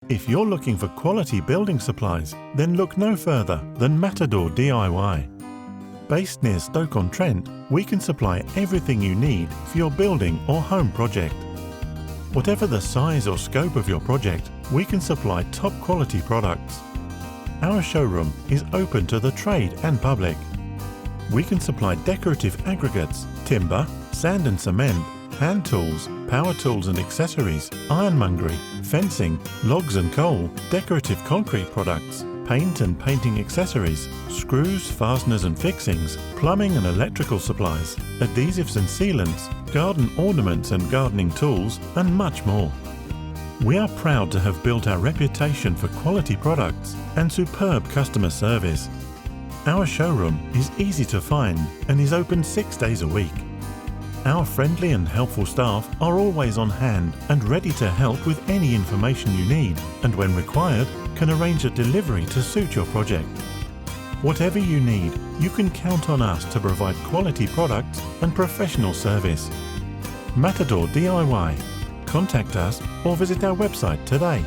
If you're looking for quality building supplies, then look no further than Matador DIY. Based near Stoke-on-Trent, we can supply everything you need for your building or home project. Whatever the size or scope of your project, we can supply top quality products. Our showroom is open to the trade and public. We can supply decorative aggregates, timber, sand and cement, hand tools, power tools and accessories, ironmongery, fencing, logs and coal, decorative concrete products, paint and painting accessories, screws, fasteners and fixings, plumbing and electrical supplies, adhesives and sealants, garden ornaments and gardening tools, and much more. We are proud to have built our reputation for quality products and superb customer service. Our showroom is easy to find and is open 6 days a week. Our friendly and helpful staff are always on hand and ready to help with any information you need, and when required, can arrange a delivery to suit your project. Whatever you need, you can count on us to provide quality products and professional service. Matador DIY. Contact us or visit our website today.